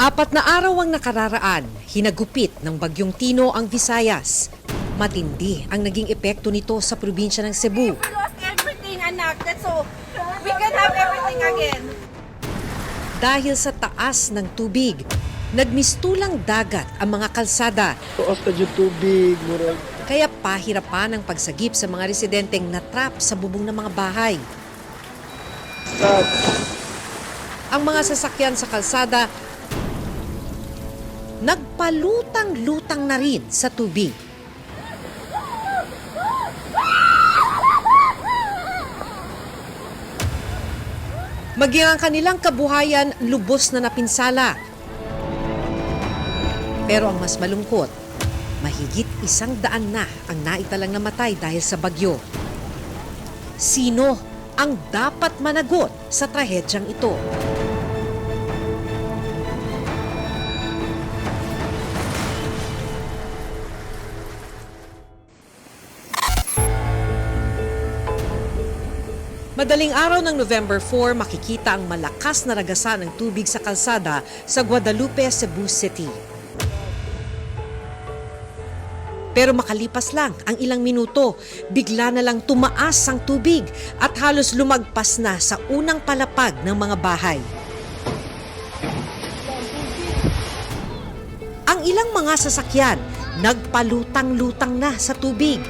4 na araw ang nakararaan, hinagupit ng Bagyong Tino ang Visayas. Matindi ang naging epekto nito sa probinsya ng Cebu. We lost everything, anak. That's all. We can have everything again. Dahil sa taas ng tubig, nagmistulang dagat ang mga kalsada. Taas na dyan tubig, murag. Kaya pahirapan ang pagsagip sa mga residenteng natrap sa bubong ng mga bahay. Stop. Ang mga sasakyan sa kalsada nagpalutang-lutang na rin sa tubig. Maging ang kanilang kabuhayan lubos na napinsala. Pero ang mas malungkot, mahigit 100 na ang naitalang namatay dahil sa bagyo. Sino ang dapat managot sa trahedyang ito? Madaling araw ng November 4, makikita ang malakas na ragasan ng tubig sa kalsada sa Guadalupe, Cebu City. Pero makalipas lang ang ilang minuto, bigla na lang tumaas ang tubig at halos lumagpas na sa unang palapag ng mga bahay. Ang ilang mga sasakyan nagpalutang-lutang na sa tubig.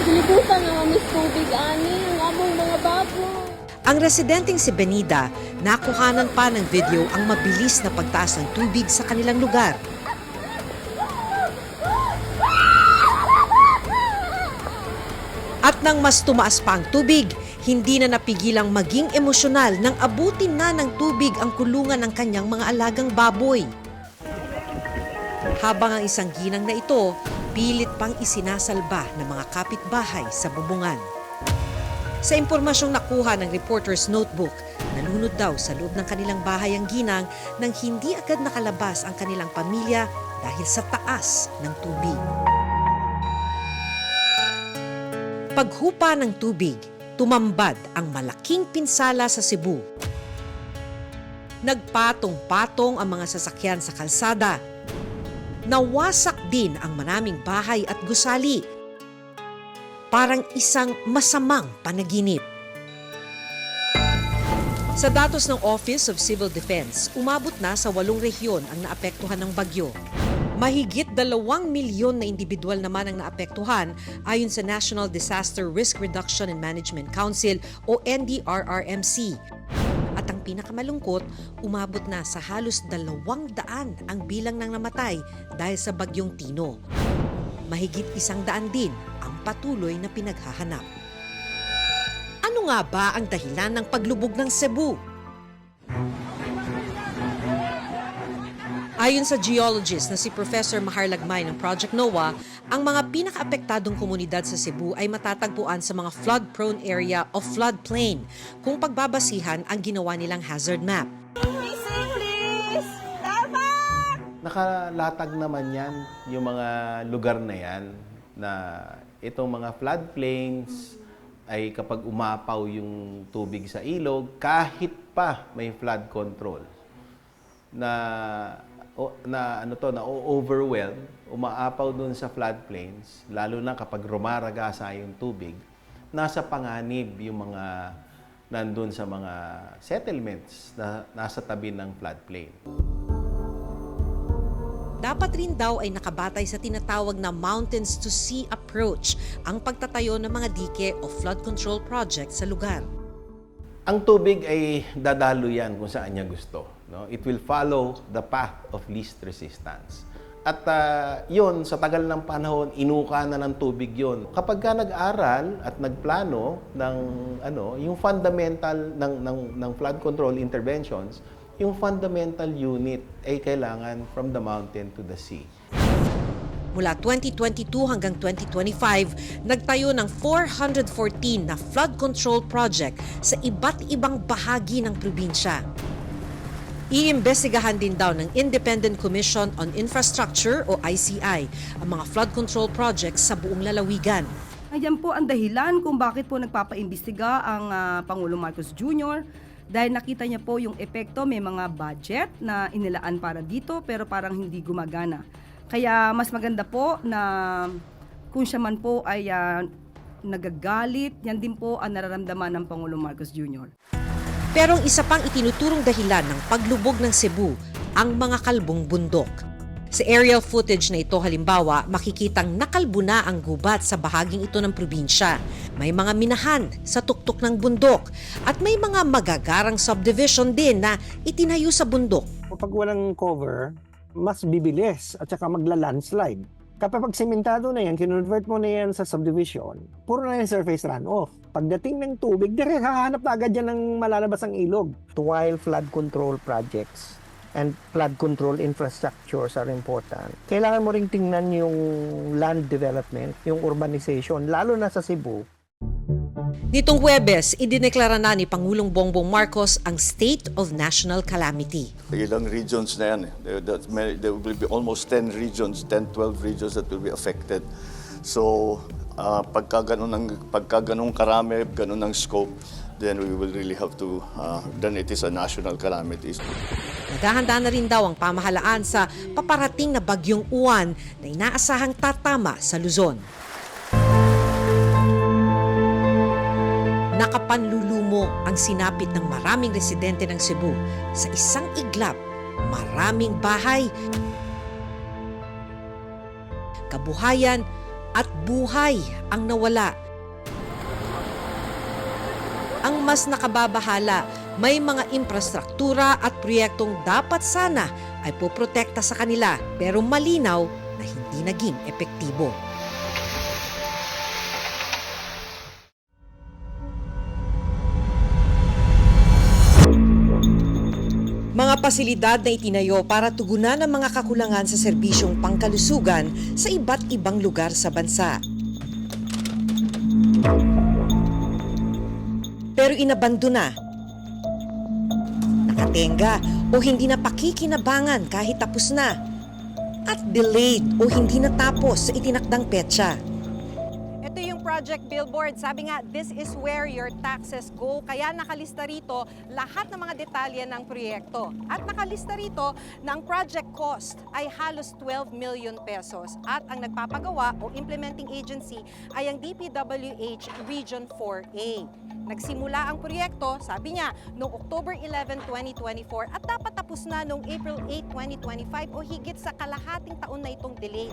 Sinibutan na mamis tubig, ani, ang among mga babo. Ang residenteng si Benida, nakuhanan pa ng video ang mabilis na pagtaas ng tubig sa kanilang lugar. At nang mas tumaas pa ang tubig, hindi na napigilang maging emosyonal nang abutin na ng tubig ang kulungan ng kanyang mga alagang baboy. Habang ang isang ginang na ito, pilit pang isinasalba ng mga kapitbahay sa bubungan. Sa impormasyong nakuha ng reporter's notebook, nalunod daw sa loob ng kanilang bahay ang ginang nang hindi agad nakalabas ang kanilang pamilya dahil sa taas ng tubig. Paghupa ng tubig, tumambad ang malaking pinsala sa Cebu. Nagpatong-patong ang mga sasakyan sa kalsada. Nawasak din ang maraming bahay at gusali. Parang isang masamang panaginip. Sa datos ng Office of Civil Defense, umabot na sa 8 rehiyon ang naapektuhan ng bagyo. Mahigit 2 milyon na individual naman ang naapektuhan ayon sa National Disaster Risk Reduction and Management Council o NDRRMC. At ang pinakamalungkot, umabot na sa halos 200 ang bilang ng namatay dahil sa Bagyong Tino. Mahigit 100 din ang patuloy na pinaghahanap. Ano nga ba ang dahilan ng paglubog ng Cebu? Ayon sa geologist na si Professor Mahar Lagmay ng Project NOAA, ang mga pinakaapektadong komunidad sa Cebu ay matatagpuan sa mga flood-prone area o floodplain kung pagbabasihan ang ginawa nilang hazard map. Please! Tama! Nakalatag naman yan, yung mga lugar na yan, na itong mga floodplains ay kapag umapaw yung tubig sa ilog, kahit pa may flood control, na overwhelm, umaapaw dun sa floodplains, lalo na kapag rumaragasa yung tubig, nasa panganib yung mga nandun sa mga settlements na nasa tabi ng floodplain. Dapat rin daw ay nakabatay sa tinatawag na mountains to sea approach ang pagtatayo ng mga dike o flood control project sa lugar. Ang tubig ay dadalo yan kung saan niya gusto. No? It will follow the path of least resistance. At yun, sa tagal ng panahon, inuka na ng tubig yun. Kapag ka nag-aral at nagplano ng yung fundamental ng flood control interventions, yung fundamental unit ay kailangan from the mountain to the sea. Mula 2022 hanggang 2025, nagtayo ng 414 na flood control project sa iba't ibang bahagi ng probinsya. Iimbestigahan din daw ng Independent Commission on Infrastructure o ICI ang mga flood control projects sa buong lalawigan. Ayan po ang dahilan kung bakit po nagpapaimbestiga ang Pangulong Marcos Jr. Dahil nakita niya po yung epekto, may mga budget na inilaan para dito pero parang hindi gumagana. Kaya mas maganda po na kung siya man po ay nagagalit, yan din po ang nararamdaman ng Pangulong Marcos Jr. Pero ang isa pang itinuturong dahilan ng paglubog ng Cebu, ang mga kalbong bundok. Sa aerial footage na ito halimbawa, makikitang nakalbo na ang gubat sa bahaging ito ng probinsya. May mga minahan sa tuktok ng bundok at may mga magagarang subdivision din na itinayo sa bundok. Kapag walang cover, mas bibilis at saka magla-landslide. Kapag sementado na yan, kinonvert mo na yan sa subdivision, puro na yung surface runoff. Pagdating ng tubig, direct hahanap na agad yan ng malalabas ang ilog. While flood control projects and flood control infrastructures are important, kailangan mo ring tingnan yung land development, yung urbanization, lalo na sa Cebu. Nitong Huwebes, idineklara na ni Pangulong Bongbong Marcos ang state of national calamity. Ilang regions na yan. There will be almost 10 regions, 10-12 regions that will be affected. So, pagka ganun karami, ganun ang scope, then we will really have to, then it is a national calamity. Naghahanda na rin daw ang pamahalaan sa paparating na bagyong Uwan na inaasahang tatama sa Luzon. Nakapanlulumo ang sinapit ng maraming residente ng Cebu. Sa isang iglap, maraming bahay, kabuhayan at buhay ang nawala. Ang mas nakababahala, may mga infrastruktura at proyektong dapat sana ay poprotekta sa kanila pero malinaw na hindi naging epektibo. Mga pasilidad na itinayo para tugunan ang mga kakulangan sa serbisyong pangkalusugan sa iba't ibang lugar sa bansa. Pero inabandona, nakatenga o hindi na pakikinabangan kahit tapos na, at delayed o hindi natapos sa itinakdang petsa. Ito yung project billboard. Sabi nga, this is where your taxes go. Kaya nakalista rito lahat ng mga detalye ng proyekto. At nakalista rito na ang project cost ay halos 12 million pesos. At ang nagpapagawa o implementing agency ay ang DPWH Region 4A. Nagsimula ang proyekto, sabi niya, noong October 11, 2024 at dapat tapos na noong April 8, 2025 o higit sa kalahating taon na itong delay.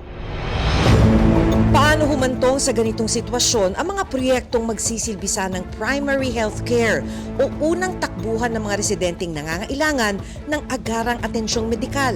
Paano humantong sa ganitong sitwasyon ang mga proyektong magsisilbisa ng primary health care o unang takbuhan ng mga residenteng nangangailangan ng agarang atensyong medikal?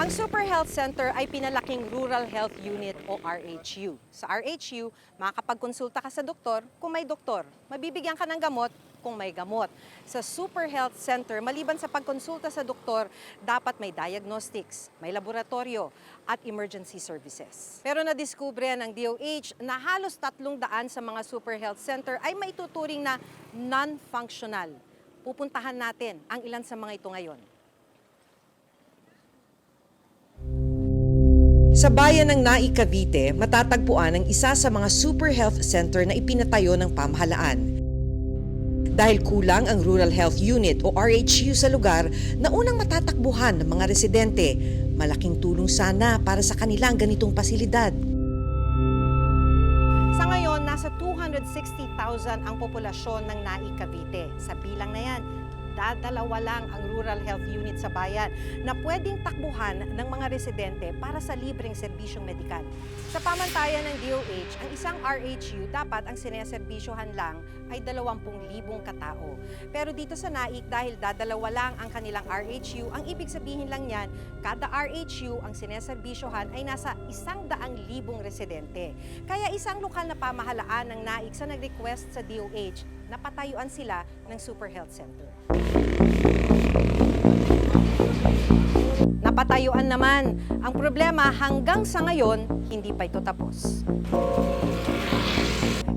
Ang Super Health Center ay pinalaking Rural Health Unit o RHU. Sa RHU, makakapagkonsulta ka sa doktor kung may doktor. Mabibigyan ka ng gamot kung may gamot. Sa Super Health Center, maliban sa pagkonsulta sa doktor, dapat may diagnostics, may laboratorio at emergency services. Pero nadiskubre ng DOH na halos 300 sa mga Super Health Center ay maituturing na non-functional. Pupuntahan natin ang ilan sa mga ito ngayon. Sa bayan ng Nai, Cavite, matatagpuan ang isa sa mga super health center na ipinatayo ng pamahalaan. Dahil kulang ang Rural Health Unit o RHU sa lugar na unang matatakbuhan ng mga residente, malaking tulong sana para sa kanilang ganitong pasilidad. Sa ngayon, nasa 260,000 ang populasyon ng Nai, Cavite. Sa bilang na yan, dadalawa lang ang Rural Health Unit sa bayan na pwedeng takbuhan ng mga residente para sa libreng serbisyong medikal. Sa pamantayan ng DOH, ang isang RHU dapat ang sineserbisyohan lang ay 20,000 katao. Pero dito sa Naik, dahil dadalawa lang ang kanilang RHU, ang ibig sabihin lang yan, kada RHU ang sineserbisyohan ay nasa 100,000 residente. Kaya isang lokal na pamahalaan ng Naik sa nag-request sa DOH na patayuan sila ng Super Health Center. Napatayuan naman. Ang problema hanggang sa ngayon, hindi pa ito tapos.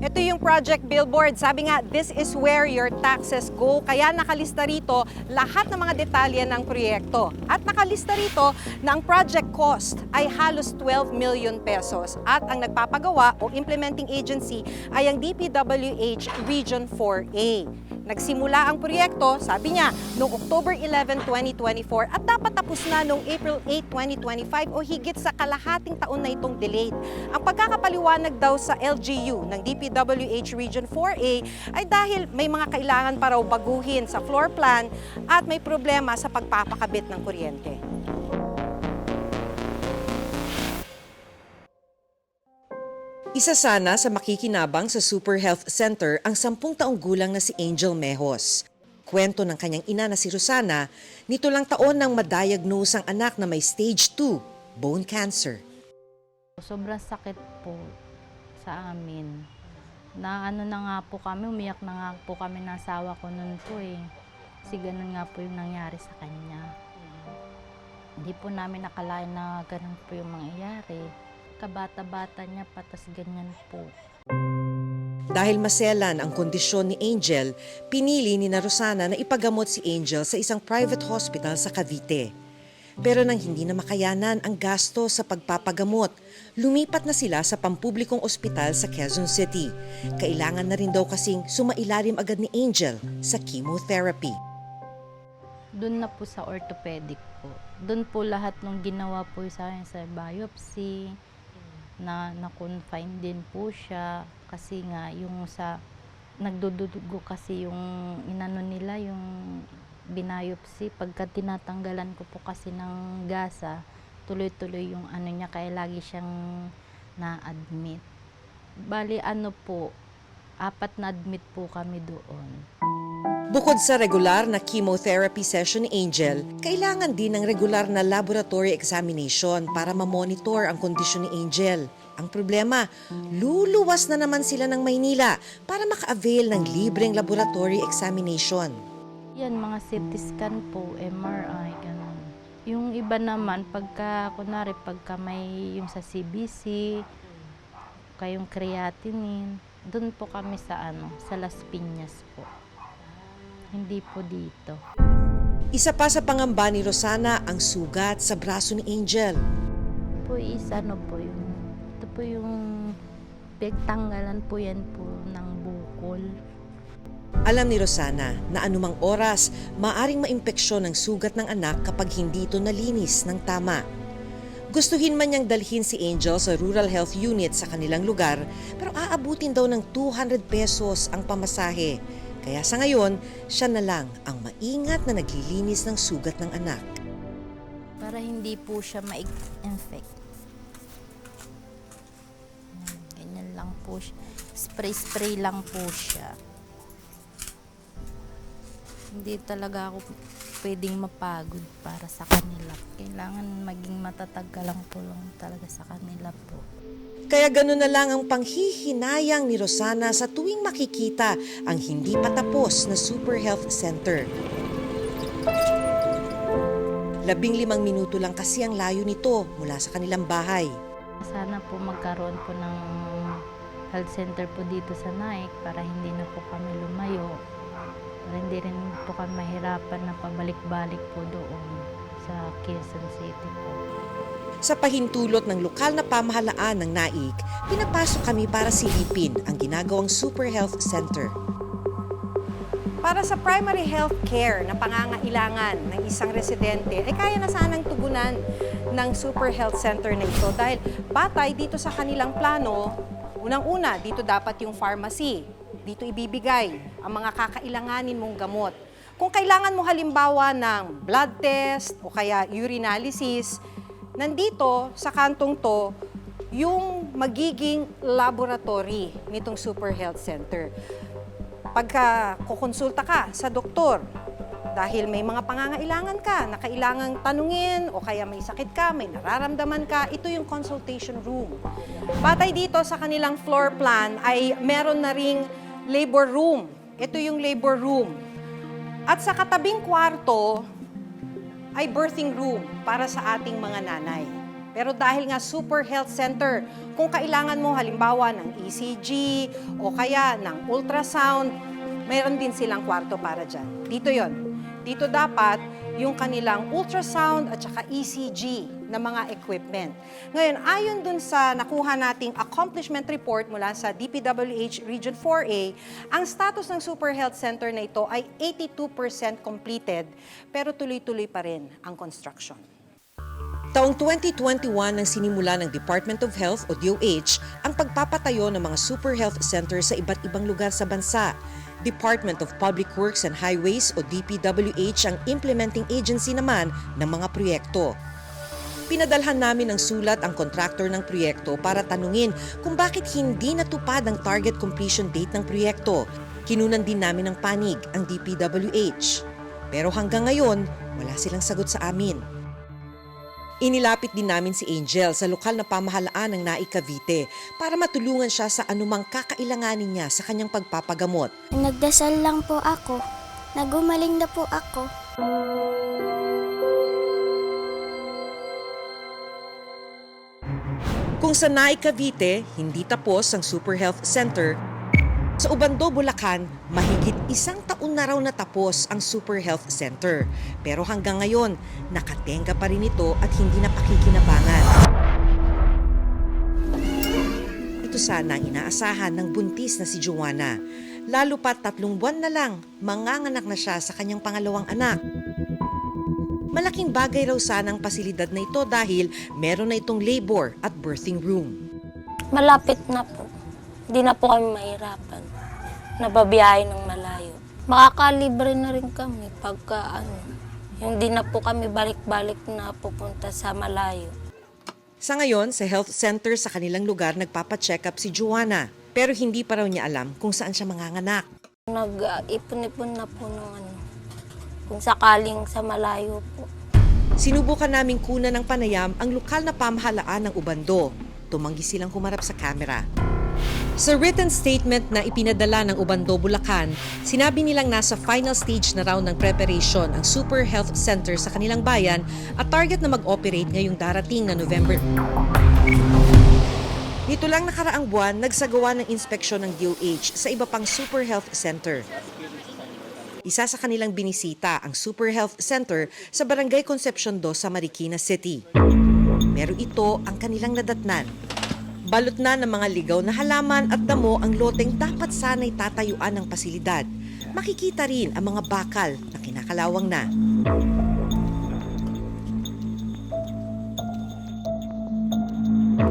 Ito yung project billboard. Sabi nga, this is where your taxes go. Kaya nakalista rito lahat ng mga detalye ng proyekto. At nakalista rito na ang project cost ay halos 12 million pesos at ang nagpapagawa o implementing agency ay ang DPWH Region 4A. Nagsimula ang proyekto, sabi niya, noong October 11, 2024 at dapat tapos na noong April 8, 2025 o higit sa kalahating taon na itong delayed. Ang pagkakapaliwanag daw sa LGU ng DPWH Region 4A ay dahil may mga kailangan pa raw baguhin sa floor plan at may problema sa pagpapakabit ng kuryente. Isa sana sa makikinabang sa Super Health Center ang 10 taong gulang na si Angel Mejos. Kwento ng kanyang ina na si Rosana, nito lang taon nang madiagnose ang anak na may stage 2, bone cancer. Sobrang sakit po sa amin. Na ano na nga po kami, umiyak na nga po kami ng asawa ko noon po eh. Kasi ganun nga po yung nangyari sa kanya. Hindi po namin nakalain na ganun po yung mangyayari. Kabata-bata niya, patas ganyan po. Dahil maselan ang kondisyon ni Angel, pinili ni na Rosana na ipagamot si Angel sa isang private hospital sa Cavite. Pero nang hindi na makayanan ang gasto sa pagpapagamot, lumipat na sila sa pampublikong ospital sa Quezon City. Kailangan na rin daw kasing sumailalim agad ni Angel sa chemotherapy. Doon na po sa orthopedic po. Doon po lahat ng ginawa po sa akin sa biopsy, na-confine din po siya kasi nga yung sa nagdudugo kasi yung inano nila yung binayopsy pagka tinatanggalan ko po kasi ng gasa tuloy-tuloy yung ano niya kaya lagi siyang na-admit. Bali ano po 4 na admit po kami doon. Bukod sa regular na chemotherapy session ni Angel, kailangan din ng regular na laboratory examination para ma-monitor ang kondisyon ni Angel. Ang problema, luluwas na naman sila ng Maynila para maka-avail ng libreng laboratory examination. Yan, mga CT scan po, MRI, ganun. Yung iba naman, kunwari, pagka may yung sa CBC, kayong creatinine, doon po kami sa Las Piñas po. Hindi po dito. Isa pa sa pangamba ni Rosana ang sugat sa braso ni Angel. Po ito po yung pagtanggalan po yan po ng bukol. Alam ni Rosana na anumang oras, maaring maimpeksyon ang sugat ng anak kapag hindi ito nalinis ng tama. Gustuhin man niyang dalhin si Angel sa Rural Health Unit sa kanilang lugar, pero aabutin daw ng 200 pesos ang pamasahe. Kaya sa ngayon, siya na lang ang maingat na naglilinis ng sugat ng anak. Para hindi po siya ma-infect. Ganyan lang po siya. Spray-spray lang po siya. Hindi talaga ako pwedeng mapagod para sa kanila. Kailangan maging matatag ka lang po lang talaga sa kanila po. Kaya gano'n na lang ang panghihinayang ni Rosana sa tuwing makikita ang hindi pa tapos na Super Health Center. 15 minuto lang kasi ang layo nito mula sa kanilang bahay. Sana po magkaroon po ng health center po dito sa Naik para hindi na po kami lumayo. Para hindi rin po kami mahirapan na pabalik-balik po doon sa Quezon City po. Sa pahintulot ng lokal na pamahalaan ng Naik, pinapasok kami para silipin ang ginagawang Super Health Center. Para sa primary health care na pangangailangan ng isang residente, ay kaya na sanang tugunan ng Super Health Center na ito dahil batay dito sa kanilang plano, unang-una, dito dapat yung pharmacy. Dito ibibigay ang mga kakailanganin mong gamot. Kung kailangan mo halimbawa ng blood test o kaya urinalysis, nandito sa kantong to yung magiging laboratory nitong Super Health Center. Pagka kukonsulta ka sa doktor, dahil may mga pangangailangan ka na kailangang tanungin o kaya may sakit ka, may nararamdaman ka, ito yung consultation room. Batay dito sa kanilang floor plan ay meron na ring labor room. Ito yung labor room. At sa katabing kwarto ay birthing room para sa ating mga nanay. Pero dahil nga Super Health Center, kung kailangan mo halimbawa ng ECG o kaya ng ultrasound, mayroon din silang kwarto para dyan. Dito yon. Dito dapat yung kanilang ultrasound at saka ECG na mga equipment. Ngayon, ayon dun sa nakuha nating accomplishment report mula sa DPWH Region 4A, ang status ng Super Health Center na ito ay 82% completed, pero tuloy-tuloy pa rin ang construction. Taong 2021 nang sinimula ng Department of Health o DOH ang pagpapatayo ng mga Super Health Center sa iba't ibang lugar sa bansa. Department of Public Works and Highways o DPWH ang implementing agency naman ng mga proyekto. Pinadalhan namin ng sulat ang kontraktor ng proyekto para tanungin kung bakit hindi natupad ang target completion date ng proyekto. Kinunan din namin ng panig ang DPWH. Pero hanggang ngayon, wala silang sagot sa amin. Inilapit din namin si Angel sa lokal na pamahalaan ng NAI Cavite para matulungan siya sa anumang kakailanganin niya sa kanyang pagpapagamot. Nagdasal lang po ako. Nagumaling na po ako. Kung sa NAI Cavite, hindi tapos ang Super Health Center, sa Ubando, Bulacan, mahigit 1 taon na raw natapos ang Super Health Center. Pero hanggang ngayon, nakatenga pa rin ito at hindi na pakikinabangan. Ito sana ang inaasahan ng buntis na si Joanna. Lalo pa 3 buwan na lang, manganganak na siya sa kanyang pangalawang anak. Malaking bagay raw sana ang pasilidad na ito dahil meron na itong labor at birthing room. Malapit na po. Hindi na po kami mahirapan. Nababiyahe ng malayo. Makakalibre na rin kami pagka yung di na po kami balik-balik na pupunta sa malayo. Sa ngayon, sa health center sa kanilang lugar nagpapacheck up si Joanna. Pero hindi pa raw niya alam kung saan siya manganganak. Nag-ipon-ipon na po ng kung sakaling sa malayo po. Sinubukan naming kunan ng panayam ang lokal na pamahalaan ng Ubando. Tumanggi silang humarap sa kamera. Sa written statement na ipinadala ng Ubando, Bulacan, sinabi nilang nasa final stage na raw ng preparation ang Super Health Center sa kanilang bayan at target na mag-operate ngayong darating na November. Nito lang nakaraang buwan, nagsagawa ng inspeksyon ng DOH sa iba pang Super Health Center. Isa sa kanilang binisita ang Super Health Center sa Barangay Concepcion 2 sa Marikina City. Pero ito ang kanilang nadatnan. Balot na ng mga ligaw na halaman at damo ang loteng dapat sana'y tatayuan ng pasilidad. Makikita rin ang mga bakal na kinakalawang na.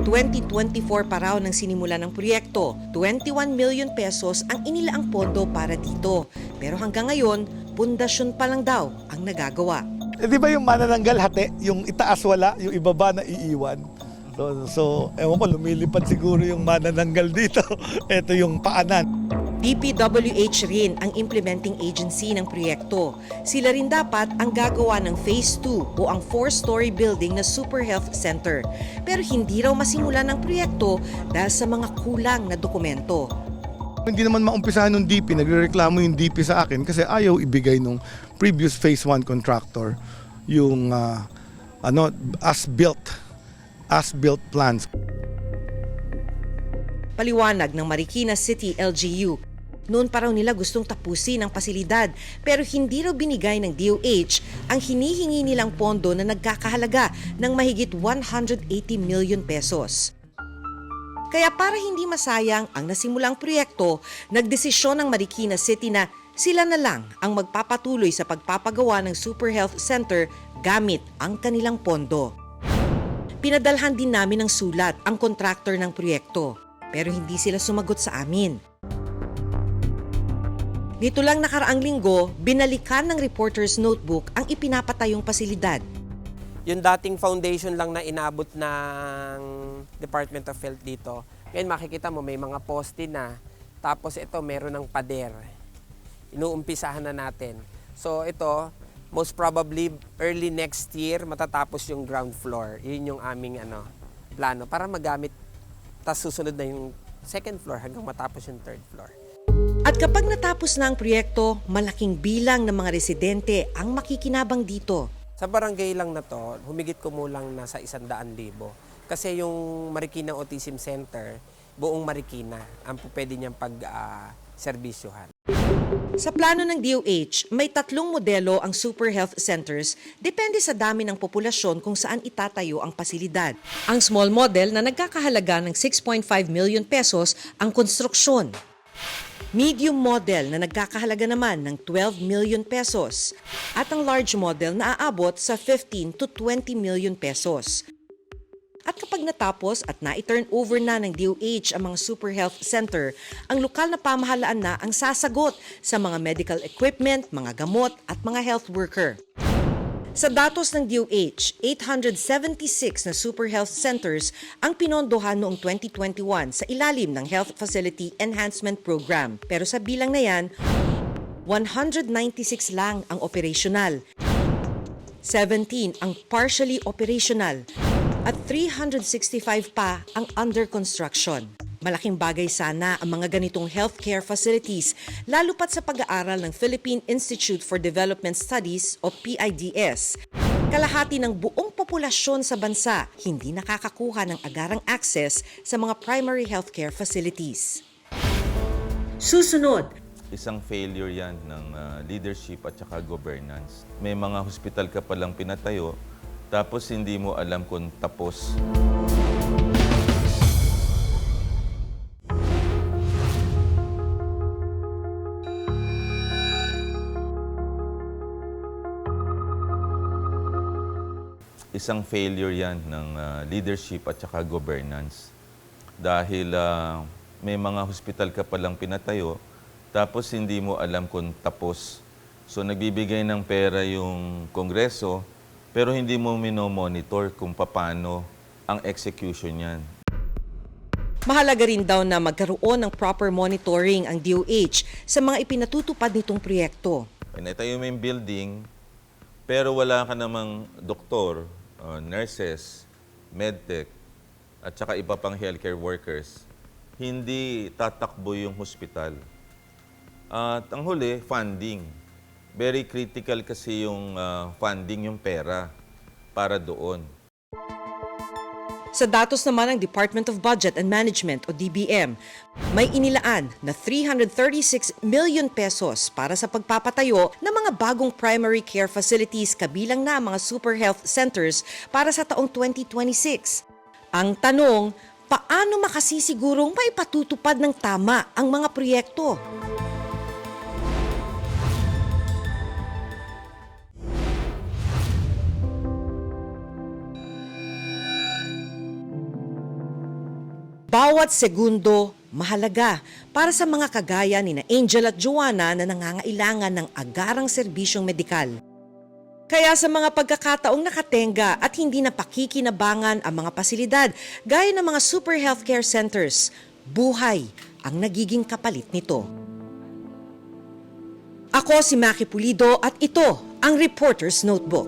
...2024 pa raw nang sinimula ng proyekto. 21 million pesos ang inilaang pondo para dito. Pero hanggang ngayon, pundasyon pa lang daw ang nagagawa. Di ba yung manananggal hati, yung itaas wala, yung ibaba na iiwan? So ewan ko, lumilipad siguro yung manananggal dito. Ito yung paanan. DPWH rin ang implementing agency ng proyekto. Sila rin dapat ang gagawa ng Phase 2 o ang 4-story building na Super Health Center. Pero hindi raw masimulan ng proyekto dahil sa mga kulang na dokumento. Hindi naman maumpisahan ng DP, nagrereklamo yung DP sa akin kasi ayaw ibigay nung previous Phase 1 contractor yung as-built plans. Paliwanag ng Marikina City LGU, noon pa raw nila gustong tapusin ang pasilidad pero hindi raw binigay ng DOH ang hinihingi nilang pondo na nagkakahalaga ng mahigit 180 million pesos. Kaya para hindi masayang ang nasimulang proyekto, nagdesisyon ng Marikina City na sila na lang ang magpapatuloy sa pagpapagawa ng Super Health Center gamit ang kanilang pondo. Pinadalhan din namin ng sulat ang kontraktor ng proyekto, pero hindi sila sumagot sa amin. Nito lang nakaraang linggo, binalikan ng reporter's notebook ang ipinapatayong pasilidad. Yung dating foundation lang na inabot ng Department of Health dito, ngayon makikita mo may mga poste na, tapos ito meron ng pader. Inuumpisahan na natin. So ito, most probably early next year matatapos yung ground floor. Yun yung aming plano para magamit. Tapos susunod na yung second floor hanggang matapos yung third floor. At kapag natapos na ang proyekto, malaking bilang ng mga residente ang makikinabang dito. Sa barangay lang na to, humigit kumulang nasa 100,000. Kasi yung Marikina Autism Center, buong Marikina ang pwede niyang pag-serbisyuhan. Sa plano ng DOH, may 3 modelo ang super health centers depende sa dami ng populasyon kung saan itatayo ang pasilidad. Ang small model na nagkakahalaga ng 6.5 million pesos ang konstruksyon. Medium model na nagkakahalaga naman ng 12 million pesos. At ang large model na aabot sa 15 to 20 million pesos. At kapag natapos at na-turn over na ng DOH ang mga super health center, ang lokal na pamahalaan na ang sasagot sa mga medical equipment, mga gamot at mga health worker. Sa datos ng DOH, 876 na super health centers ang pinondohan noong 2021 sa ilalim ng Health Facility Enhancement Program. Pero sa bilang na yan, 196 lang ang operational, 17 ang partially operational, at 365 pa ang under construction. Malaking bagay sana ang mga ganitong healthcare facilities, lalo pat sa pag-aaral ng Philippine Institute for Development Studies o PIDS. Kalahati ng buong populasyon sa bansa hindi nakakakuha ng agarang access sa mga primary healthcare facilities. Susunod, isang failure yan ng leadership at saka governance. May mga hospital ka palang pinatayo, tapos hindi mo alam kung tapos. Isang failure yan ng leadership at saka governance. Dahil may mga hospital ka palang pinatayo, tapos hindi mo alam kung tapos. So nagbibigay ng pera yung Kongreso, pero hindi mo minomonitor kung paano ang execution niyan. mahalaga rin daw na magkaroon ng proper monitoring ang DOH sa mga ipinatutupad nitong proyekto. Pinatayo mo yung building, pero wala ka namang doktor, nurses, medtech, at saka iba pang healthcare workers, hindi tatakbo yung hospital. At ang huli, funding. Very critical kasi yung funding, yung pera para doon. Sa datos naman ng Department of Budget and Management o DBM, may inilaan na 336 million pesos para sa pagpapatayo ng mga bagong primary care facilities kabilang na mga super health centers para sa taong 2026. Ang tanong, paano makasisigurong maipatutupad ng tama ang mga proyekto? Bawat segundo mahalaga para sa mga kagaya ni Angel at Joanna na nangangailangan ng agarang serbisyong medikal. Kaya sa mga pagkakataong nakatenga at hindi na pakikinabangan ang mga pasilidad gaya ng mga super healthcare centers, buhay ang nagiging kapalit nito. Ako si Maki Pulido at ito ang Reporter's Notebook.